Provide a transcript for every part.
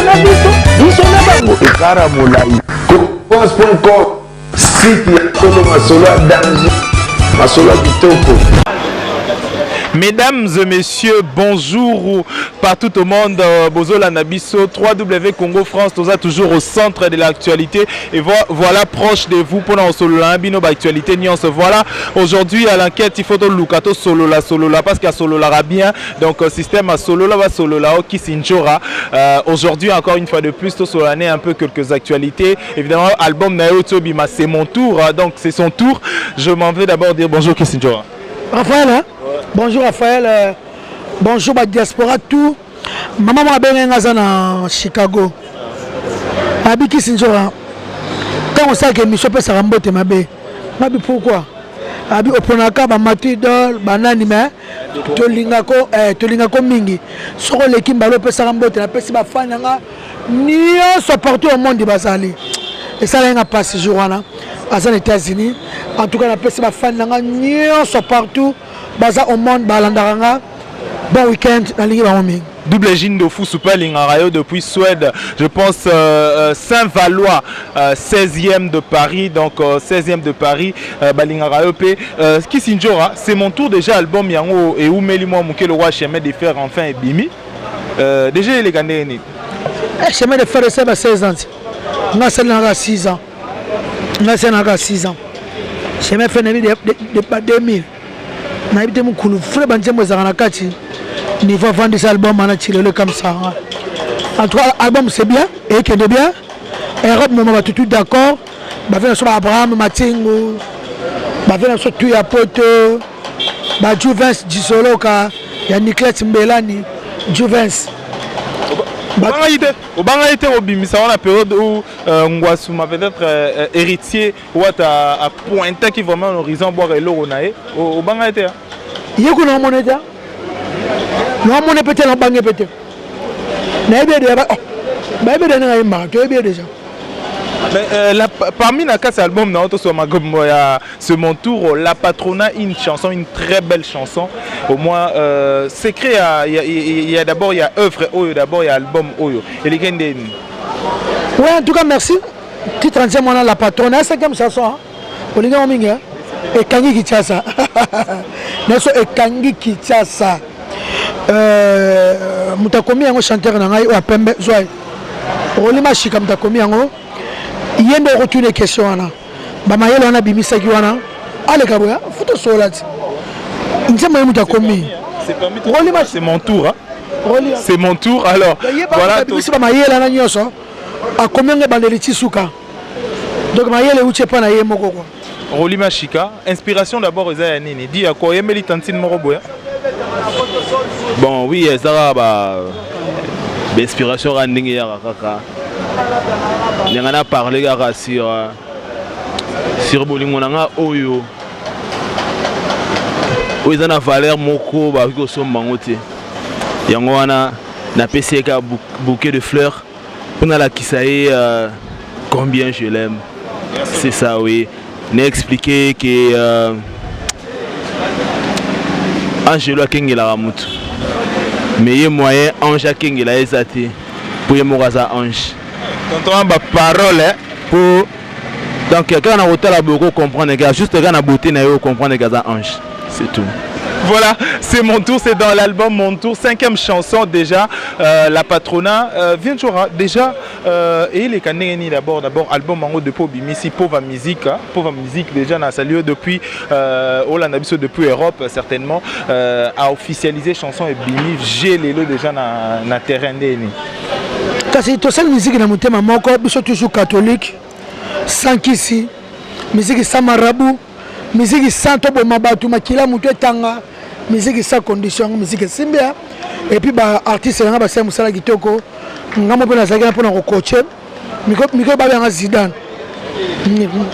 na biso na bango ekara molai copons.com site ya solo masolo ya danger masolo ya kitoko. Mesdames et messieurs, bonjour partout au monde. Bozola Nabiso, 3W Congo France, tout ça toujours au centre de l'actualité. Et voilà proche de vous pour nos solo bino actualité ni on se voilà aujourd'hui à l'enquête. Il faut que Lukato solo la parce qu'il y a solo la bien. Donc système à solo la va solo la qui s'injora. Aujourd'hui encore une fois de plus, tout solo un peu quelques actualités. Évidemment album Naoto Bima c'est mon tour, donc c'est son tour. Je m'en vais d'abord dire bonjour Kissinjora. Raphaël, hein? Bonjour Raphaël, bonjour la diaspora tout. Maman m'a bien à Chicago. Abiki Sinjora. Quand on sait que Michel peut se remboter ma bé. Ma bé pourquoi? Abi oponaka ba matidol banani mais tolingako mingi. Soko l'équipe balo peut se remboter la pesi ba fananga ni so partout au monde basali. Et ça n'a pas ce jour-là. Aux États-Unis, en tout cas, la personne va faire des partout, au monde, bon week-end, dans la Ligue. Double jean de fou Super Lingarayo depuis Suède, je pense Saint-Valois, 16e de Paris, donc 16e de Paris, Balingarayo P. Kissinjora, c'est mon tour déjà, album Yango et Oumeli moi Mouké le roi chemin de faire enfin et Bimi. Déjà, il est gagné. Chemin de faire ça à 16 ans. Moi, c'est 6 ans. Moi, c'est 6 ans. Je me fais de 2000. Je me fais mon frère Banjemo Zaranakati. Niveau vendre des albums, on a tiré comme ça. En tout cas, l'album c'est bien, et que de bien. Europe, nous sommes tout d'accord. Je vais sur Abraham Matingo. Je vais sur Tuya Poto. Juvens Disoloka. Il y a Nicolas Mbelani. Juvens. Au Bangaïté, au Bimisa, on a la période où Ngwasuma peut être héritier ou à pointer qui vraiment l'horizon boire et l'eau au Bangaïté. Il y a quoi mon état? Non, mon état, on bangue peut-être. Déjà. Mais parmi les 4 albums, c'est mon tour, La Patrona, une chanson, une très belle chanson. Au moins, c'est créé, il y a d'abord œuvre Oyo, d'abord il y a album Oyo. Et les gars, oui, en tout cas, merci. Titre entier, moi, La Patrona, c'est comme chanson. Pour les gars, et Kangi Kichasa. Et Kangi Kichasa. Mutakomi, un chanteur, ou à Pembe, Zoé. Rolima Chika, Mutakomi, il y a des retours de questions. Bamayel on a bimisa kiwana. Allez kaboya, photo solati. C'est mon tour. Hein? C'est mon tour. Alors voilà. Bamayel on a nyoso. A combien de bandelitis souka. Donc Bamayel est où tu es pas na yemoko. Rolima Chika. Inspiration d'abord Eza Nini. Dis à quoi Yemeli Tantine Moroboya. Bon oui, ça va. Inspiration rending ya kaka. On a parlé sur Bolingonanga Oyo. Où ils ont la valeur moko ba ko so mangote. Yango wana na PC ka bouquet de fleurs. On a la kisaye combien je l'aime. C'est ça oui. N'a expliqué que Angelo Kengela Ramutu. Mais il y a moyen Ange Kengela ezati pour y moraza Ange. T'entends ma parole pour donc quelqu'un a autant la beaucoup comprendre gars juste quand a beauté na yo comprendre gars Ange. C'est tout. Voilà, c'est mon tour, c'est dans l'album Mon Tour, 5e chanson déjà, La Patrona. Viens déjà, et les Kaneni d'abord, album Mango de Pobimisi, Pauvre Musique déjà, dans sa lieu depuis Hollandabiso, depuis Europe certainement, a officialisé chanson et Bimi, j'ai les lots déjà dans terrain d'Eni. Kasi to sel musique na mutema moko biso toujours catholique, sans kisi, musique sans marabout. Musique sans tobo mabatu makila mutu etanga musique sans condition musique simbia et puis ba artiste nga ba sa musala kitoko ngamo pena zaka pona ko coacher miko ba nga Zidane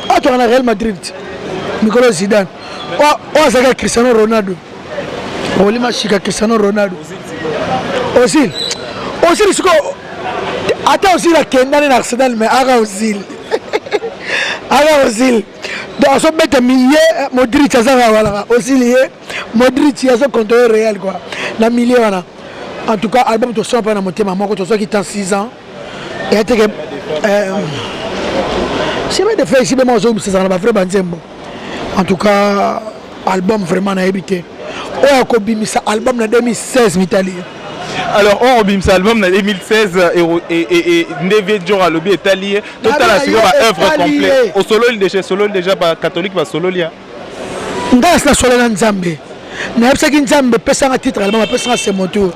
ato na Real Madrid miko Zidane o zaka Cristiano Ronaldo olima shika Cristiano Ronaldo aussi siko ata aussi la kendane na Arsenal mais aga aussi donc on met millier Modric aussi lié Modric il a son compte réel quoi la millier voilà en tout cas album de son pas dans mon thème moi quand on soit qui t'a 6 ans et que c'est bien de faire ici même aux hommes c'est ça va vraiment Nzembo en tout cas album vraiment na habité oya ko bimisa album na 2016 mitali. Alors on bimisa album na 2016 et Ndeve Jora lobby est allié total la seconde œuvre complète au solo déjà pas catholique pas solo lia ngas la solo na Nzambe na yebisa ki Nzambe pesa nga titre album pesa nga c'est mon tour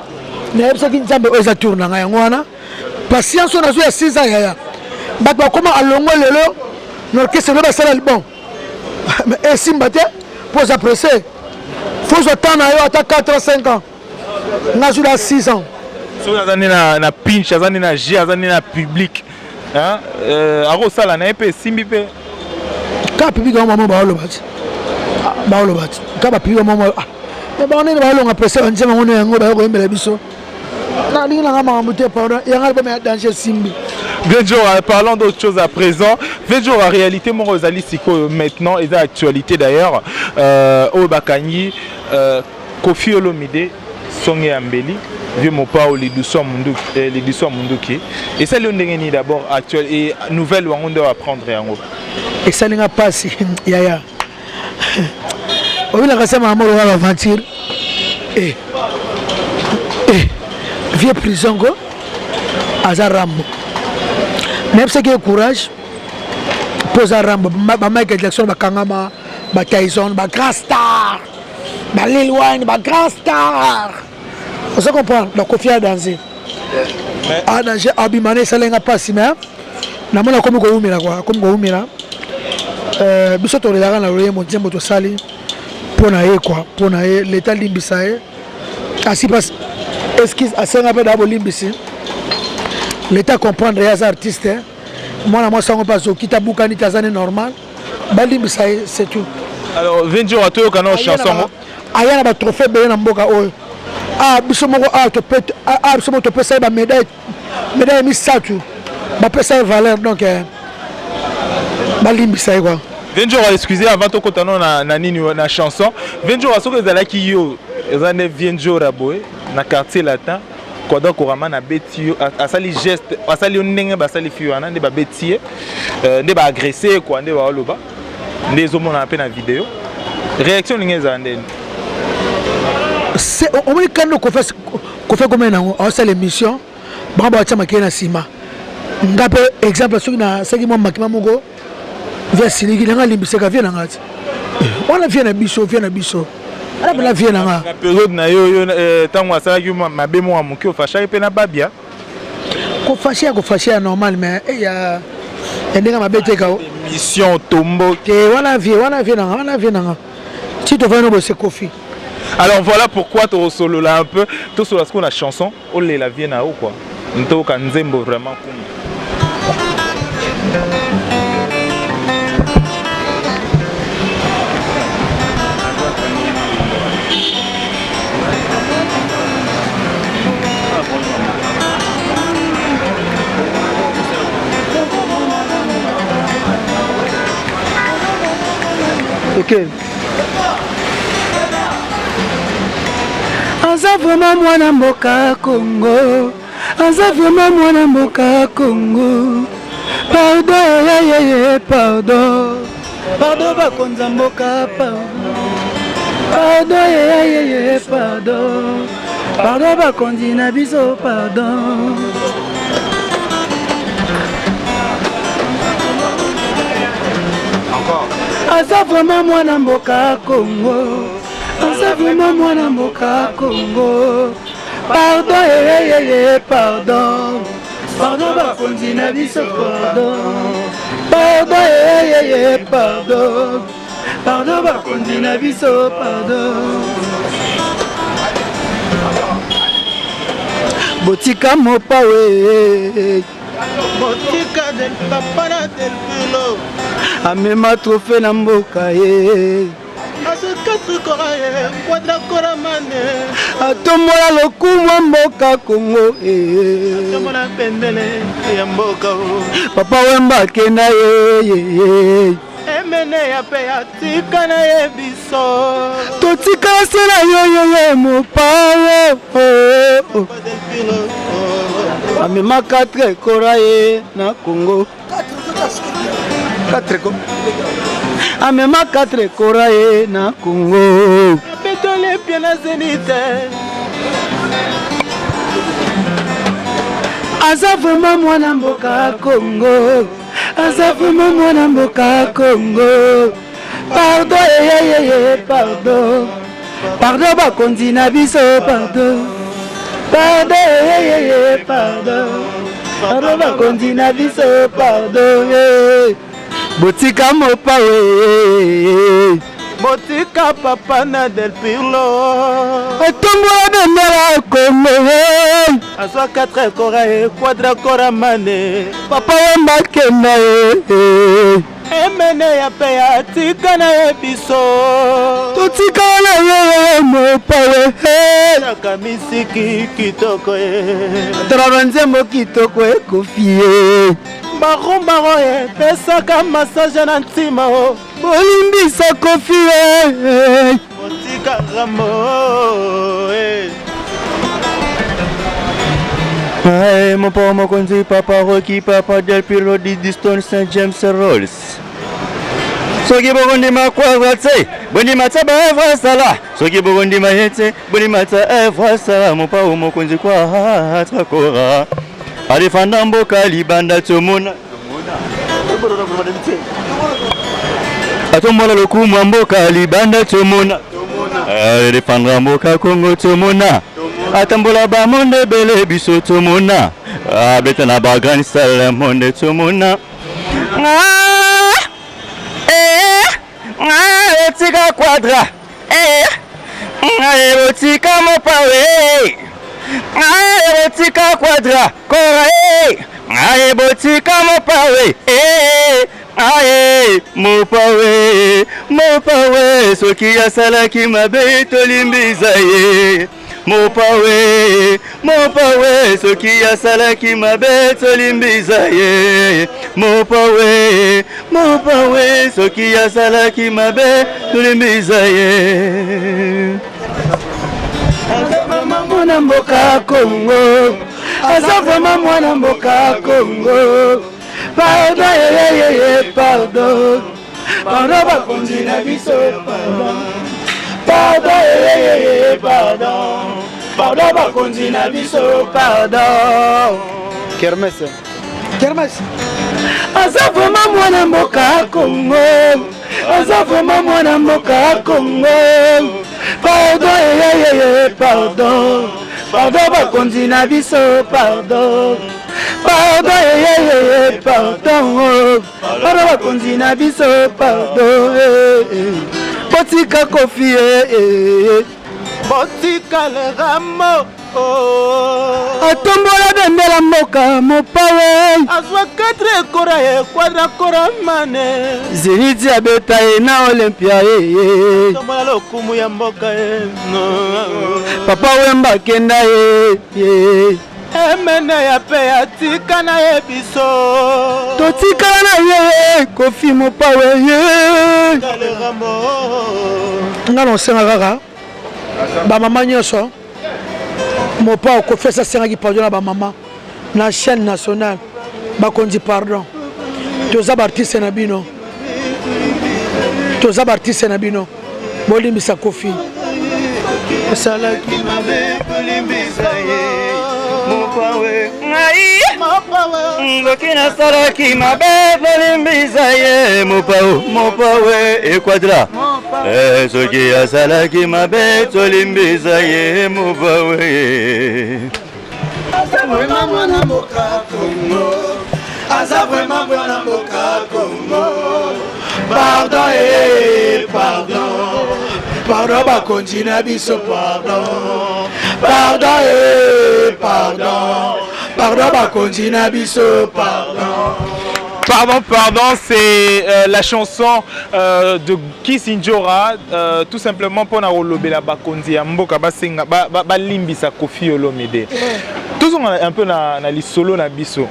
na yebisa ki Nzambe oza tour na nga yango wana patience on a joué à 6 ans ya bato comment alongo lelo l'orchestre no basala album mais esimba te pour apprécier faut attendre à 4 5 ans na joué à 6 ans so azani na pinch azani na J azani na public hein aro sala na epé simbi pe ka public au moment ba lobati ka ba public au moment mais ba on est ba longa apprécier on nzema ngono yango ba ko yembela biso na linga nga mamute pardon yanga album ya danger simbi. Venjo, parlons d'autre chose à présent. Venjo, en réalité, mon Rosalie Siko maintenant, et d'actualité d'ailleurs, au Bakani, Kofi Olomide, Songe Ambeli, vieux mon pao, les douceurs Munduki. Et ça, l'on est d'abord actuel et nouvelle où on doit apprendre en haut. Et ça, n'a pas si, yaya. On a cassé ma mort à l'aventure. Et, vieux prison, go, Azarambo. Même ce qui est courage, pose un rambo, Michael Jackson, Kangama, Tyson, grand star, Lil Wayne, grand star. On se comprend, donc Kofi a dansé. Ah, danger, Abimane, ça n'a pas si bien. Na mona comme Goumira, quoi, comme Goumira. Bisoto de la rana, mon Dieu, Sali, pour naïe, quoi, pour naïe, l'état limbisaï. Ainsi passe, esquisse à Saint-Abed d'Abo Limbisi. L'État comprend les artistes. Moi, je ne sais pas si tu as normal. C'est tout. Alors, Venjo, tu as une chanson. Il y a un trophée de Mboka. Ah, tu peux faire une médaille. Médaille mise ça tout. Tu peux faire une valeur. Donc, Venjo, excusez, avant de continuer na chanson. Venjo, ce que vous avez dit, vous avez Venjo Raboé, dans le quartier latin. Donc, on a bêtisier, asali geste, asali onenge basali fiwana, ne ba bêtisier, ne ba agresser quoi, ne ba oloba, ne zomo na peine na vidéo. Réaction n'ingé zandeni. C'est au moins quand on fait comme on a l'émission, bravo à Tchama Kena Sima. Ngape exemple sur na saki moi makima moko via siliki nga limbiseka via na ngati. On a via na biso. La vie na période na yo tango asala ki mabe mo amuki ofasha pe na babia ko fashia normal mais ya ndenga mabete ka mission tombo ke wana vie na si tu vas no bosser Kofi. Alors voilà pourquoi tu solo là un peu tout sur ce qu'on a chanson on la vie na ou quoi nto ka Nzembo vraiment ok. Aza vraiment mwana mboka Congo. Aza vraiment mwana mboka Congo. Pardon, pardon. Pardon bakonza mboka pardon. Pardon, pardon. Pardon bakonzi na biso pardon. Aza vraiment mwana mboka Congo. Aza vraiment mwana mboka Congo. Pardon, pardon. Pardon bakonzi na biso pardon. Pardon, pardon. Pardon bakonzi na biso pardon. Botika mopa we. Botika del papa na del pilo. Amema trophée na mboka ye. Asukatu koraye kwadra koramane. Atomola lokumwa mboka Congo Atomola pendele ya mboka o. Papa wemba kenda ye. Emene ya pe atika na ye biso. Totika sela yo mopa o. Del pilo. amema 4 koraye na Congo 4 ko amema 4 koraye na Congo betole pia na Zenite aza vraiment mwana mboka Congo aza vraiment mwana mboka Congo pardon pardon pardon bakonzi na biso pardon pardon pardon pardon bakonzi na biso pardon botika mopawe botika papa na Del Pirlo etombola bendela Congo azwa 4 kora e quadra kora mane papa wembakenda emene ya pe ya tika na ye biso totika na ye mopawe taka misiki kitoko e trava nzembo kitoko ekofie barumbaro ye pesaka massage na ntima o bolimbisa kofie botika ramo Hey, mon papa mokonzi papa Rocky papa Del Pirlo di Diston St James Rolls soki bokondi makwa tse bondi matsa ba evra sala soki bokondi mahetse bondi matsa evra sala mon papa mokonzi kwa hatra kora alifanda mboka libanda tomona atombola lokumu mboka libanda tomona alifanda mboka Congo tomona atambola ba monde bele biso tomona abeta na ba grand salle monde tomona otika quadra otika mopawe otika quadra kora botika mopawe mopawe soki asalaki mabe tolimbiza ye mopawe soki asalaki mabe tolimbiza ye mopawe soki asalaki mabe tolimbiza ye aza mwana mboka Congo aza vraiment mwana mboka Congo pardon pardon pardon bakonzi na biso pardon pardon pardon bakonzi na biso pardon kermesse aza vraiment mwana mboka Congo aza vraiment mwana mboka Congo pardon pardon pardon bakonzi na biso pardon pardon pardon pardon bakonzi na biso pardon botika kofi botika le ramo atombola bendela mboka mopawe azwa 4 kora ye quadra kora mane Zeniti abeta ye na Olympia ye tombola lokumu ya mboka ye papa wemba kenda ye emene ya pe ya tika na ye biso totikala na ye kofi mopawe ye nga nosenga kaka bamama nyonso mopa kofi asasengaki pardon na bamama na chaîne nationale bakonzi pardon toza baartiste na bino bolimbisa kofi osalaki mabe bolimbisa ye mopawe ngoki nasalaki mabe bolimbiza ye mopawe equadra soki asalaki mabe tolimbiza ye mopawe aza vraiment mwana mboka Congo pardon pardon bakonzi na biso pardon bakonzi na biso Pardon, c'est la chanson de Kisinjora, tout simplement pour la bakonzi ya mboka basenga ba limbisa Kofi Olomide. Tous on un peu na li solo na biso.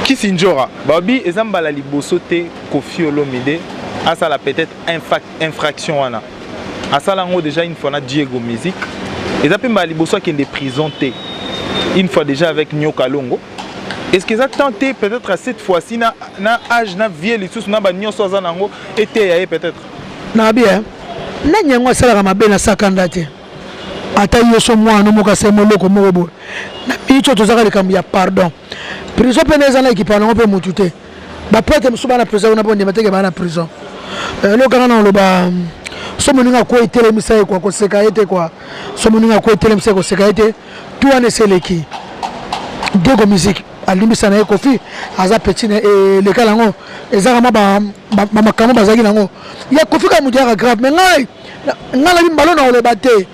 Kisinjora, babi ezamba la liboso te Kofi Olomide, a ça la peut-être infraction wana. A ça là déjà une fois na Diego musique. Et ça peut ba liboso qui est des prison te. une fois déjà avec Nyoka Longo. Est-ce que ça tenté peut-être à cette fois-ci na âge na vie les sous na ba nyonso za nango était peut-être na bien na nyango sala mabe na sakandate ata yoso mwana moka semoloko mobo na bicho tozaka likambo ya pardon prison peneza na équipe na pe mutute ba prêtre musuba na prison na bonde mateke ba na prison lo kanga na loba so moninga ko etele misaye kwa ko seka ete kwa so moninga ko etele misaye ko seka ete tu ane seleki dego musique alimbisa na Kofi aza petit le kala ngo ezaka ma makambo bazaki nango ya Kofi ka mudiaka grave mais ngai ngala bimbalo na ole bate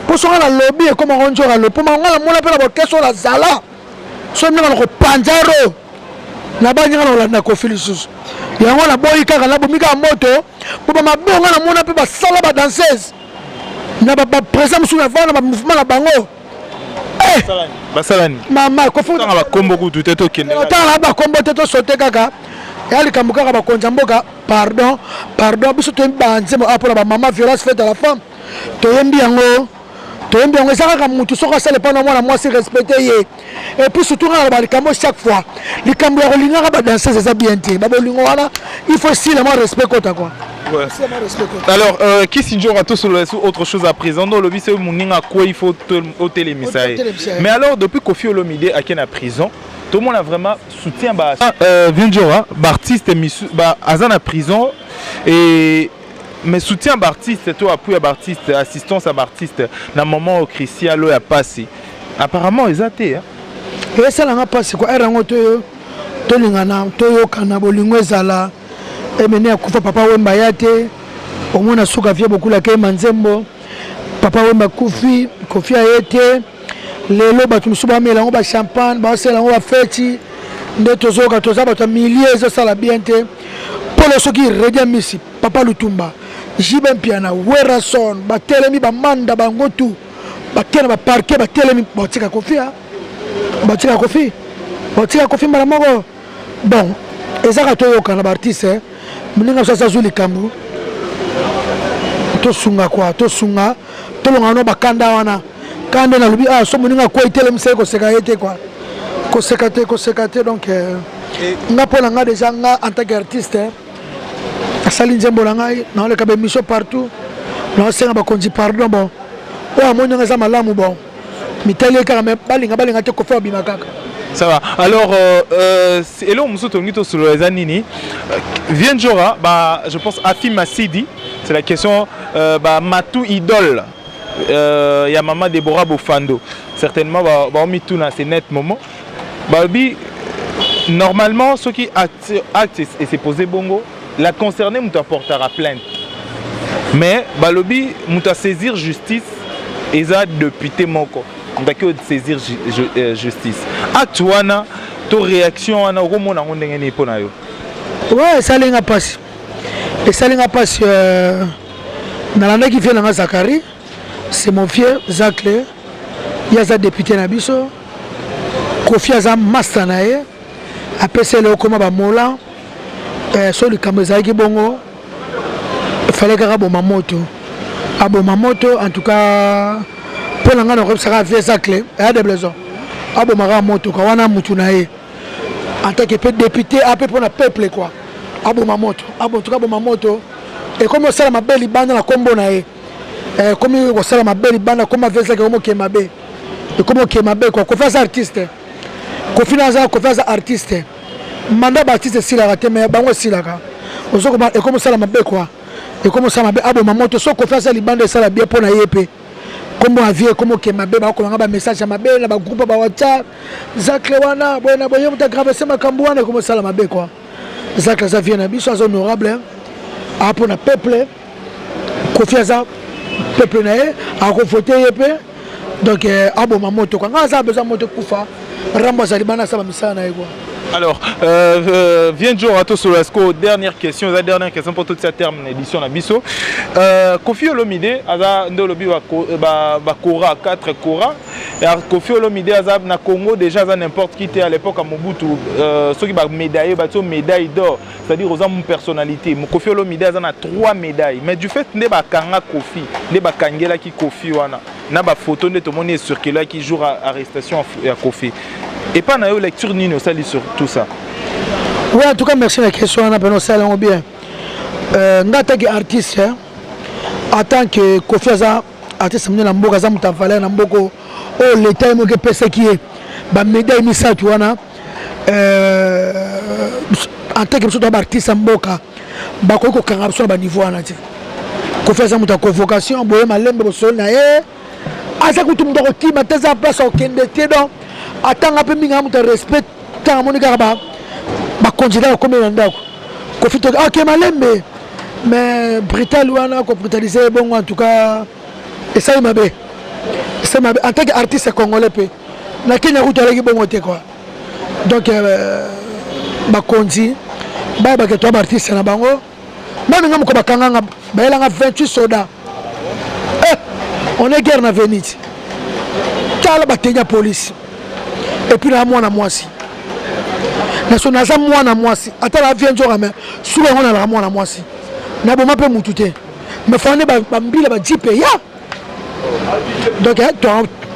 po so ngala lobby e koma ngonjo ka lopo ma ngala mona pela ba keso la zala so ngala ko panjaro na ba ngala ola na Kofi lisusu yango na boyi kaka na bomika moto po ba mabonga na mona pe ba sala ba danseuse na ba présence sur la vana ba mouvement la bango basalani mama Kofi tanga ba kombo kutu teto kende tanga ba kombo teto sote kaka yali kamuka ba konja mboka pardon biso to mbanze mo apona ba mama violence faite à la femme to yembi yango ça ka mutu soka sale pa na mwana mwasi respecter ye et puis surtout na ba likambo chaque fois likambo ya kolinga ba danser ça bien té ba bolingo wana il faut aussi le respect kota quoi. Ouais. Alors, qui s'y jouera tout sur autre chose à présent? Non, le vice moninga quoi il faut ôter les messages. Mais alors, depuis Kofi Olomide à qui est en prison, tout le monde a vraiment soutien. Vinjora, artiste, Azan à prison et mais soutien artiste, toi appui à artiste, assistance à artiste. Dans le moment où Christian a passé, apparemment ils athées. Et ça n'a pas passé quoi? Erango to lingana to yo kana bolingo ezala. Et maintenant, papa Wemba yate, au moins a souka fait beaucoup la kema nzembo. Papa Wemba Kofi a été. Les lobes qui me sont mis là, on va champagne, on va fêter. Des tozo, katoza, bata milliers de ça la bienté. Pour les ceux qui redient ici, Papa Lutumba, Jibem Piana, Werason, Batelemi, Bamanda, Bangotu, Batena, Baparke, Batelemi, Batika Kofi, Batika Kofi, Malamogo. Bon, et ça, quand on a un artiste, mninga sasa zuli kambu to sunga kwa to sunga to longano bakanda wana kande na lubi so mninga kwa itele mse ko seka ete kwa ko sekate donc nga pona nga déjà nga en tant qu'artiste asali nzembo na ngai na ole ka be mission partout na senga ba konji pardon bon o amoni nga za malamu bon mitali ka me balinga te ko fa bima kaka. Ça va. Alors, et là, on me sur les anini. Vinjora, je pense Afi Massidi, c'est la question. Matou idole. Il y a maman Deborah Bofando. Certainement, on met tout dans ces nets moments. Normalement, ceux qui actent et s'est posé bongo, la concernée nous apportera plainte. Mais balobi nous saisir justice et ça depuis tes moko. On va saisir justice. Actuellement, ta réaction à ouais, ça n'a pas passé. Et ça n'a pas passé. Dans l'année qui fait dans Zakari, c'est mon fier, Zakle. Il y a un député Nabiso. Kofi a un master nae. Après, c'est le coma Mola. Sur le Kamezaki Bongo. Il fallait que Mamoto. Mamoto, en tout cas. Pour l'angle de ça fait ça clé il y a des besoins abo mara moto kwa wana mutu na ye en tant que député après pour le peuple quoi abo mamoto abo en tout cas abo mamoto et comme ça ma belle bande na kombo na ye comme on ça ma belle bande comme fait ça comme Kemabe et comme Kemabe quoi ko faire artiste ko financer ko faire artiste mandat artiste si la raté mais bango si la ka ozo et comme ça ma belle quoi et comme ça ma belle abo mamoto so ko faire ça libande ça la bien pour na yep. Comment aviez comment que ma bébé comment un message à ma belle ma groupe ba WhatsApp Zakle wana bona boye muta grave c'est ma kambouana comment ça la ma belle quoi Zakle ça vient na biso honorable a pour na peuple confiance peuple na a ko voter yep donc abo ma moto quoi nga za besoin moto kufa rambo za libana ça ba misana na quoi Alors, viens jour à tous sur dernière question pour toute cette terme édition à Bisso. Kofi Olomide, Aza Ndolobi Bakora 4 Kora. Et Kofi Olomide, Aza na Congo déjà n'importe qui était à l'époque à Mobutu, ceux qui ont médaille d'or, c'est-à-dire aux hommes personnalité. Kofi Olomide Aza na 3 médailles, mais du fait ne bakanga Kofi, ne bakangela qui Kofi wana, na ba photo ne tout le monde est circulé qui joue à arrestation à Kofi. Et pas une lecture ni sur tout ça. Oui, en tout cas, merci la question. On a bien. En tant qu'artiste, en tant que Kofi Aza, artiste, je suis un peu valeur, oh l'État est que pèse qui est, bah médaille misa tu vois en tant que artiste, mboka, bah quoi qu'on a besoin de niveau en ati. Kofi Aza muta convocation, boye malembe bosol na ye, asa kutu muta koti mateza place au kende donc. Attends un peu minga muta respect tant mon gars ba considère comme un ndako Kofi to OK malembe mais Brital wana ko brutaliser bon en tout cas et ça il m'a bé en tant qu'artiste congolais pe na Kenya route avec bon côté quoi donc ba konzi ba que toi artiste na bango même ngam ko bakanga ba elanga 28 soldats on est guerre na venite tala batenya police. Et puis là, moi, moi aussi. Moi, si. Attends, la vie, mais souvent, on a la moi, si. Na bon, ma peu moutoute. Mais faut aller bambila ba 10 pays. Donc,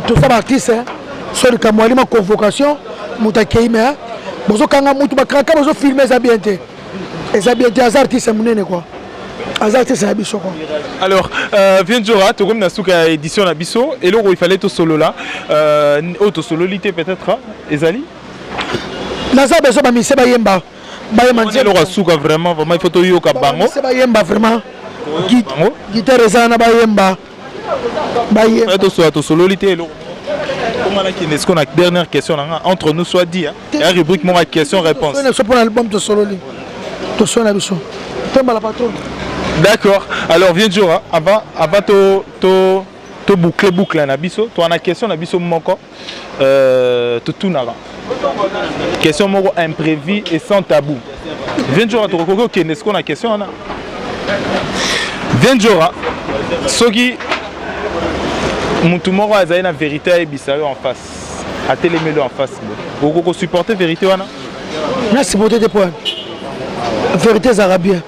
tout ça, artiste, sur le Cameroun, ma convocation, moutakei, mais bozo kanga moutou ba kraka, bozo filmer ça bien té. Et ça bien té, az artiste, mounene quoi. Az artiste, c'est abisso quoi. Alors, viens Jora, tu comme na édition abisso, et là où il fallait tout solo là, auto sololité peut-être, Ezali. Naza beso ba mise ba yemba. Ba yemba le roi souka vraiment il faut to yoka bango. C'est ba yemba vraiment. Guitare ezana ba yemba. Ba yemba. To sololité lo. Comment là qui est-ce qu'on a dernière question là entre nous soit dit hein. La rubrique moi question réponse. C'est pour l'album to sololi. To sona biso. Tomba la patronne. D'accord. Alors viens Jora, avant to boucle na biso, toi na question na biso moko to tunara. Question moko imprévue et sans tabou. Viens Jora to kokoko ke est-ce qu'on a question na. Viens Jora. Soki mutu moko azali na vérité et bisayo en face. A télémelo en face. Kokoko supporter vérité wana. Na supporter des points. Vérité arabien.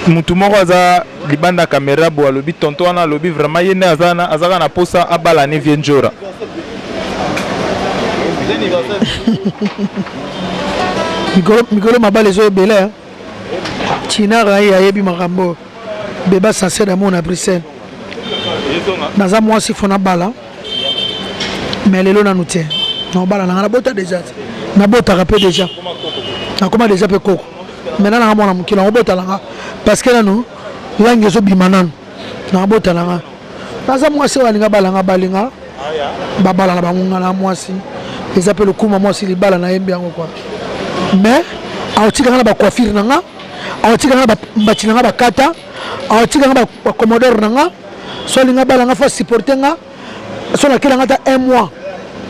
Mutu moko aza libanda caméra bo alobi tonto wana alobi vraiment yene azaka na posa abala ne vient Jora. Mikolo mabale zo ebele Chinara yebi makambo beba sensé d'amour na Bruxelles. Naza moi si fona bala mais lelo na nutie. Na bala na bota déjà. Na bota rapé déjà. Na comment déjà pe koko. Maintenant na mona mukila obota langa parce que là nous langue zo bimanan na bota langa. Naza moi si walinga balanga balinga. Ba bala na bangunga na moi si. Ils appellent le coup moi si les bala na yembi yango quoi. Mais aotika na ba coiffure nanga, aotika na ba mbachina ba kata, aotika na ba commodore nanga, so linga bala nga fa supporter nga, so na kila ngata 1 mois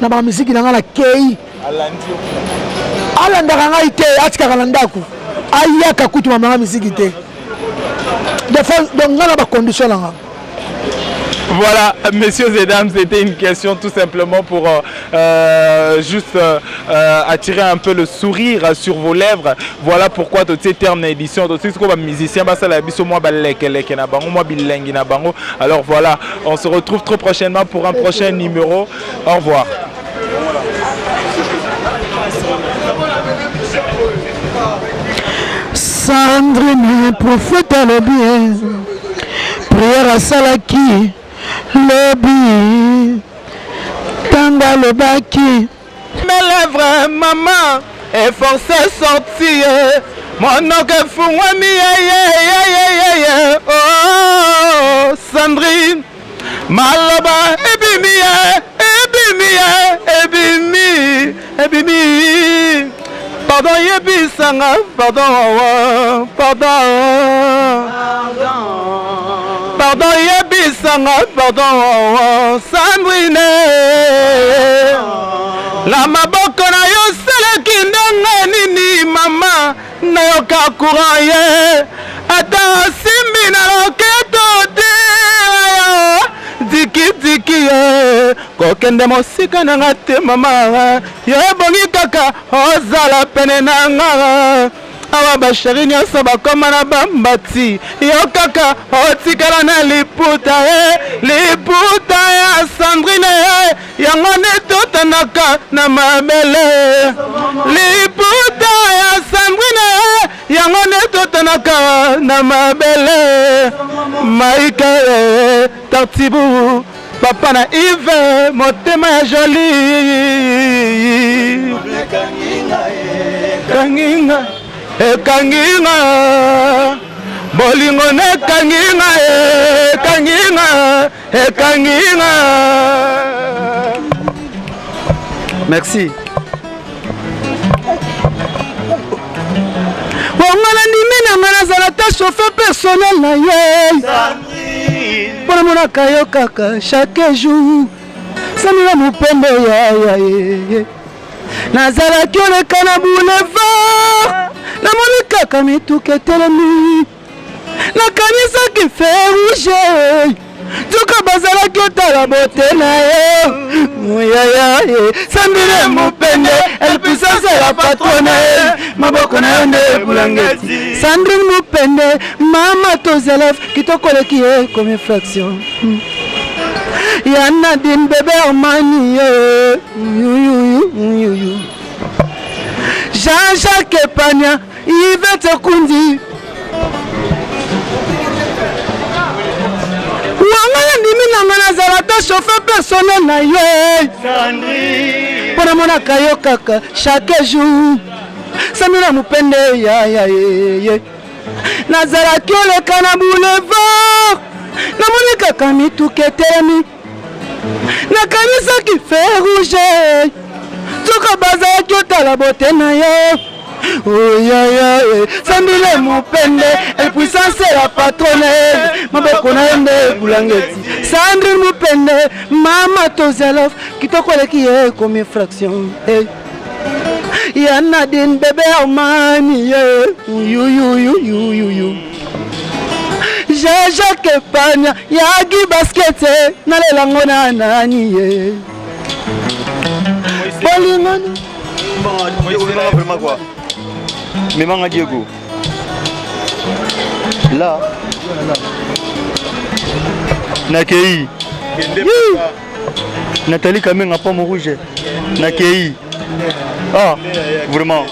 na ba musique nanga la kei. Alanda nga ite atika kalandaku. Ayaka kutu mama musique ite. De fois donc nga na ba condition nanga. Voilà, messieurs et dames, c'était une question tout simplement pour juste attirer un peu le sourire sur vos lèvres. Voilà pourquoi tout ces termes d'édition, tout ce qu'on musicien, bah ça la biso moi balek na bango, moi bilingue na bango. Alors voilà, on se retrouve très prochainement pour un prochain numéro. Au revoir. Sandrine, prophète le bien, prière à Salaki. Lobby Tanga le baki. Mes lèvres, maman, est forcée sortir. Mon nom que fouami, oh, Sandrine, Maloba, ebimi. Pardon, yebi sanga, pardon. Pardon, yebi sanga, pardon, Sandrine. La maboko na yo seleki. yoka courant ye ata simbi na loketo te diki ye kokende mosika na nga te mama yo ebongi kaka ozala pene na nga awa basheri nyonso bakoma na bambati yo kaka otikala na liputa ya Sandrine yango nde totanaka na mabele liputa ya Sandrine yango nde totanaka na mabele Maïke Tartibu papa na Yves motema ya joli kanginga ekanginga bolingo ne kanginga ekanginga. Merci. Wangala ndimi na ngana zala ta chauffeur personnel na ye pona mona kayo kaka chaque jour samira mupendo ya nazalaki oleka na boulevard namoni kaka mituka etelemi nakanisaki fe rouge tuka bazalaki otala bote na ye muyaya sambile mupende elpuissance ya patrone maboko na yo nde bulangeti Sandrine Mupende mama tozelef kitokoleki ye comme fraction ya Nadine bébé Armani Jean-Jacques Epania Yvette Kundi wangala ndimi nanga nazala ta chauffeur personnel na ye pona monaka yo kaka chaque jour Samira Mupende ye nazalaki oleka na boulevard namoni kaka mituka etelemi nakanisaki fe rouge tuka bazalaki otala bote na ye Sambile Mupende elpuissance ya patrone maboko na yo nde bulangeti Sandrine Mupende mama tozelof kitokoleki ye comme fraction ya Nadine bébé Armani Jean-Jacques Epania yagi basket nalelango na nani ye bolingana vraiment quoi. Mais Manga Diego. Là. Nakei. Nathalie Kameng a pas mon rouge. Nakei. Ah, vraiment.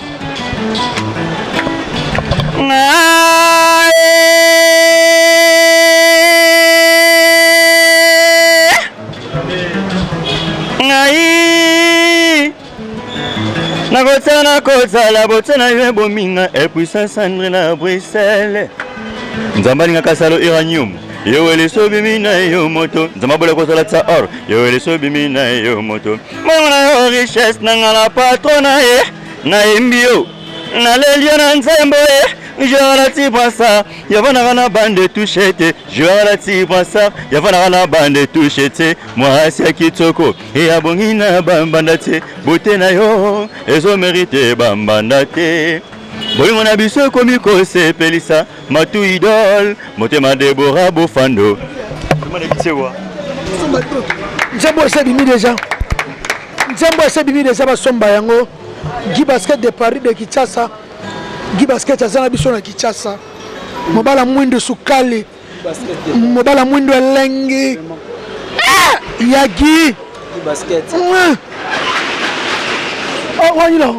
Nakota la botana yo bominga elpuissance Sandrine na Bruxelles nzamba linga kasalo iranium yo eleso bimina yo moto nzamba bola kosala tsa or yo eleso bimina yo moto mona yo richesse nangala patrona na embio na lelio na nzembo je relati pasa yavana kana bande touchete je relati pasa yavana kana bande touchete moi c'est kitoko et abongina bambandate beauté na yo ezo mérite bambandate bolingo na biso komi ko sepelisa matu idole motema Deborah Bofando Nzambo bimi déjà basomba yango Guy Basket de Paris de Kinshasa Guy Basket azana biso na Kinshasa mobala mwindo sukali mobala mwindo elengi ya Guy Basket oh wanyina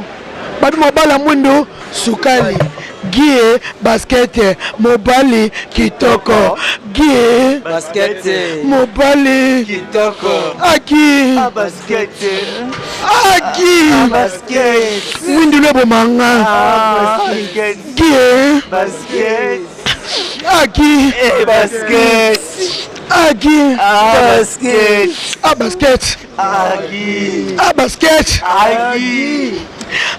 babi mobala mwindo sukali Guy Basket mobali kitoko Guy Basket mobali kitoko aki basket aki basket mwindo lebo manga basket Guy basket aki basket aki basket basket basket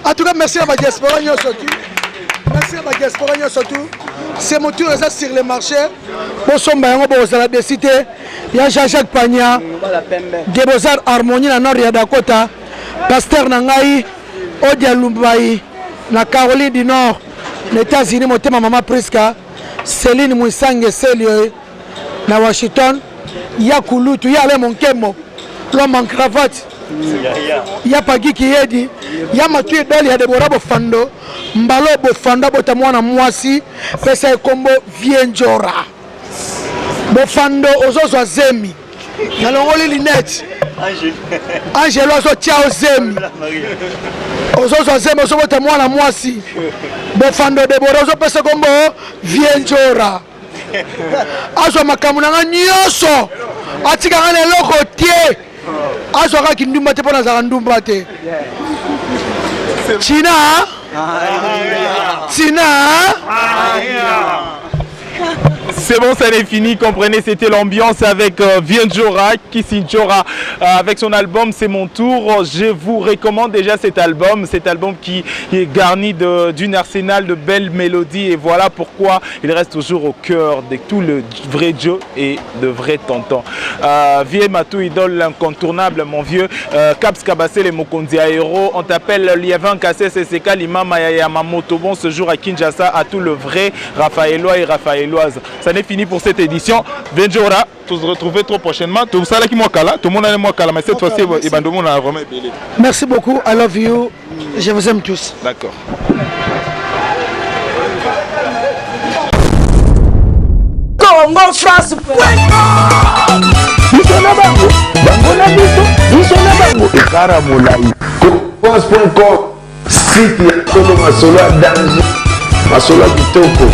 en tout cas merci à ma diaspora surtout. Merci à ma diaspora surtout. C'est mon tour sur le marché. Bosomba yango bozala de cité. Ya Jean-Jacques Pagna. De Beaux-Arts Harmonie na Nord ya Dakota. Pasteur Nangai Odia Lumbai na Caroline du Nord. na États-Unis motema mama Priska Céline Mwisange Selio na Washington ya kulutu ya ale monkemo l'homme en cravate ya Pagi Kiyedi ya Matu Idoli ya Deborah Bofando mbalo Bofando bota mwana mwasi pesa ekombo Vienjora Bofando ozozwa zemi na longoli linette Angelo ozo tiao zemi ozozwa zemi ozo bota mwana mwasi Bofando Deborah ozo pesa ekombo Vienjora azwa makambo nanga nyonso atikanga na eloko tie azwaka ndumba te mpo nazala ndumba te Tina C'est bon, ça n'est fini, comprenez, c'était l'ambiance avec Vienjora, Kisinjora, avec son album C'est mon tour. Je vous recommande déjà cet album qui est garni d'une arsenal de belles mélodies et voilà pourquoi il reste toujours au cœur de tout le vrai Joe et de vrais tontons. Vieux Matu Idole, l'incontournable, mon vieux, Caps Kabassé, les Mokonzi Aero, on t'appelle Liévin Kassé, CCK, Limama Yamamoto, bon ce jour à Kinshasa, à tout le vrai Raphaélois et Raphaéloises. Ça n'est fini pour cette édition. Vienjora, tu se retrouves trop prochainement. Tout ça là qui moi tout le monde a moi mais cette fois-ci il va vraiment ébélé. Merci beaucoup, I love you. Je vous aime tous. D'accord. Congo France. Bango na biso na bango ekara molai. France.com site ya tolo masolo ya danger masolo ya kitoko.